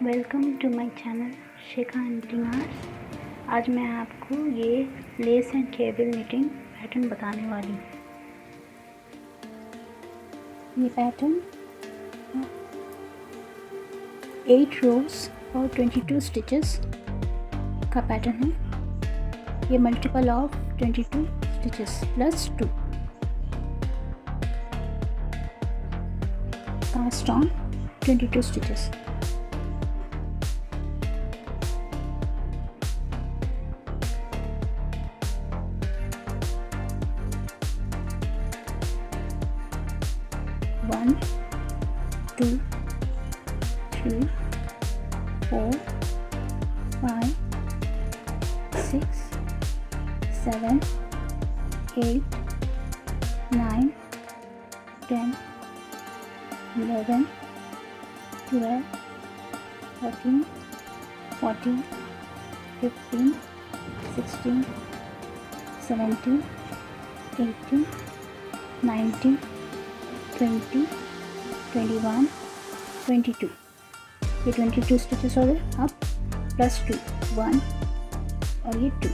Welcome to my channel Shikha knitting arts. आज मैं आपको ये lace and cable knitting pattern बताने वाली हूँ। ये पैटर्न 8 रोज और 22 स्टिचेस का पैटर्न है। ये multiple of 22 stitches plus 2 cast on 22 stitches. One, 2, 3, 4, 5, 6, 7, 8, 9, 10, 11, 12, 13, 14, 15, 16, 17, 18, 19, 20, 21, 22। ये 22 स्टिचेस हो गए। अब प्लस 2 1 और ये 2।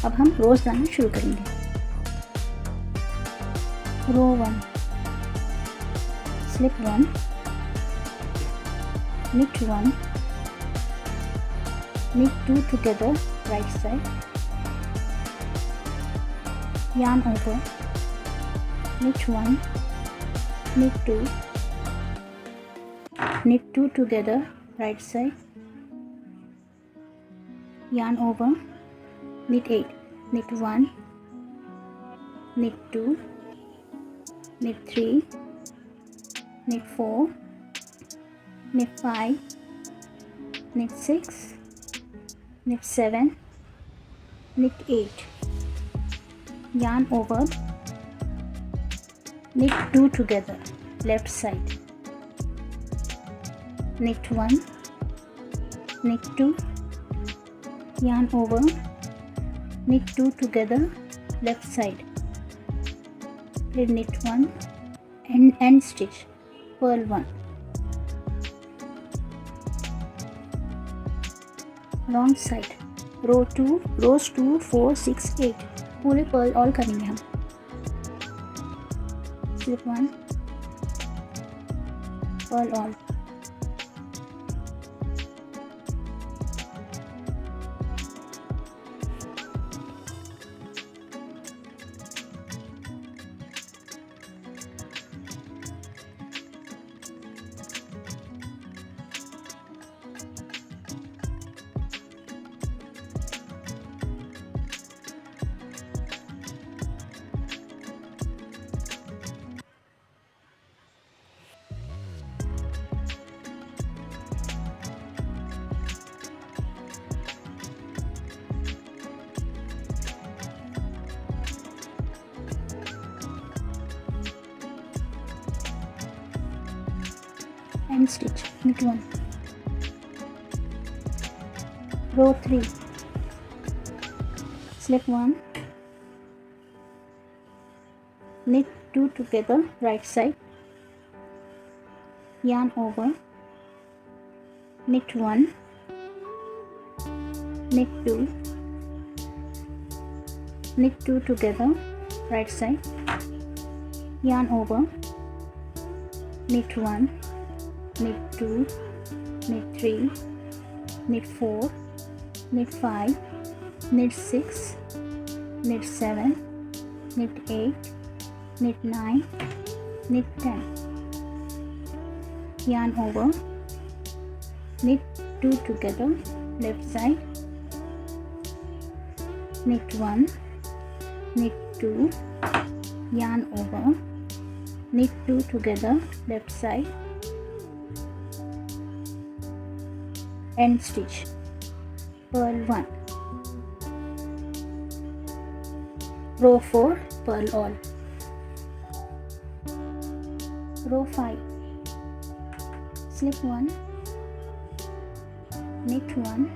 अब हम रोज डालना शुरू करेंगे। रो 1, slip 1, knit 1, knit 2 together right side, yarn over, knit 1, knit 2, knit 2 together right side, yarn over, knit 8, knit 1, knit 2, knit 3, knit 4, knit 5, knit 6, knit 7, knit 8, yarn over, knit 2 together left side, knit 1, knit 2, yarn over, knit 2 together left side, then knit 1 and end stitch, purl 1. Wrong side rows 2 4 6 8 पूरे purl all करेंगे हम। Slip 1, purl all. End stitch, knit 1. Row 3, slip 1, knit 2 together right side, yarn over, knit 1, knit 2, knit 2 together right side, yarn over, knit 1, knit 2, knit 3, knit 4, knit 5, knit 6, knit 7, knit 8, knit 9, knit 10, yarn over, knit 2 together left side, knit 1, knit 2, yarn over, knit 2 together left side, end stitch, purl 1. Row 4, purl all. Row 5, slip 1, knit 1,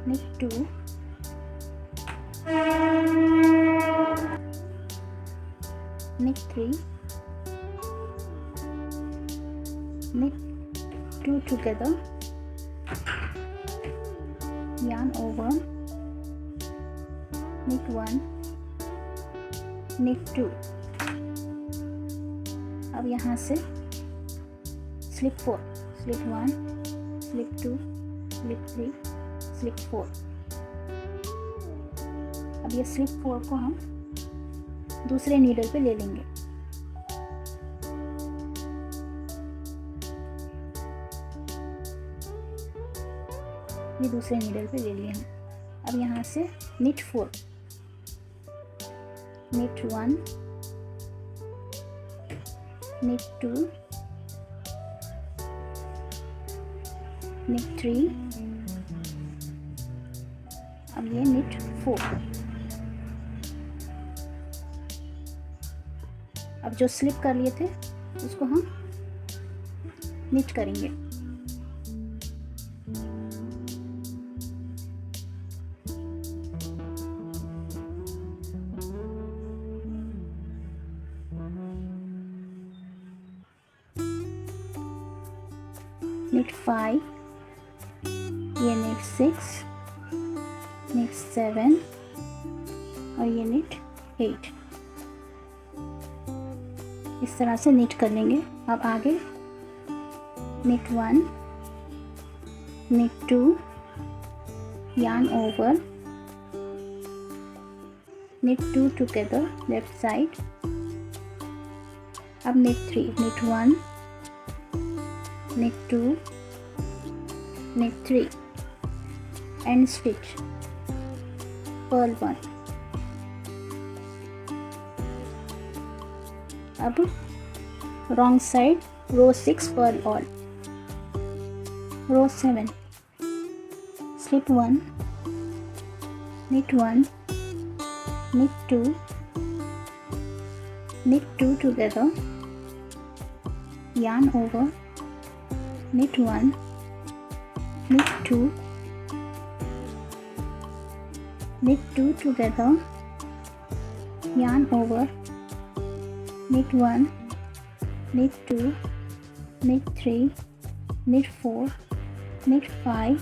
knit 2, knit 3, knit 2 together, yarn over, knit 1, knit 2. अब यहाँ से slip 4, slip 1, slip 2, slip 3, slip 4. अब ये slip 4 को हम दूसरे needle पे ले लेंगे। ये दूसरे नीडल पे ले लिए हम। अब यहाँ से knit 4, knit 1, knit 2, knit 3, अब ये knit 4। अब जो स्लिप कर लिए थे उसको हम knit करेंगे। knit 5, ये knit 6, knit 7 और ये knit 8। इस तरह से knit कर लेंगे। अब आगे knit 1, knit 2, yarn over, knit 2 together left side. अब knit 3, knit 1, knit 2, knit 3 and stitch purl 1. अब wrong side row 6 purl all, row 7 slip 1, knit 1, knit 2, knit 2 together, yarn over, knit 1, knit 2, knit 2 together, yarn over, knit 1, knit 2, knit 3, knit 4, knit 5,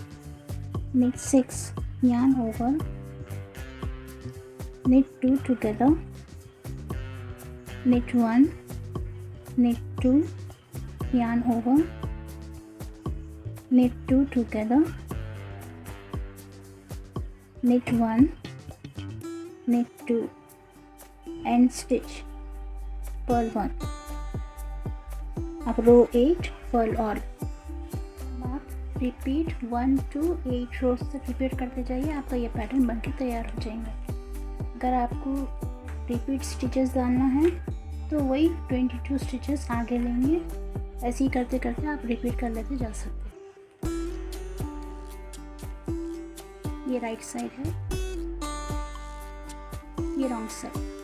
knit 6, yarn over, knit 2 together, knit 1, knit 2, yarn over, knit 2 together, knit 1, knit 2 and stitch purl 1. अब रो 8 purl all. आप repeat 1 to 8 रोज तक repeat करते जाइए, आपका ये pattern बनके तैयार हो जाएगा। अगर आपको रिपीट स्टिचेस डालना है तो वही 22 स्टिचेस आगे लेंगे। ऐसे ही करते करते आप रिपीट कर लेते जा सकते हैं। ये राइट साइड है, ये रॉन्ग साइड।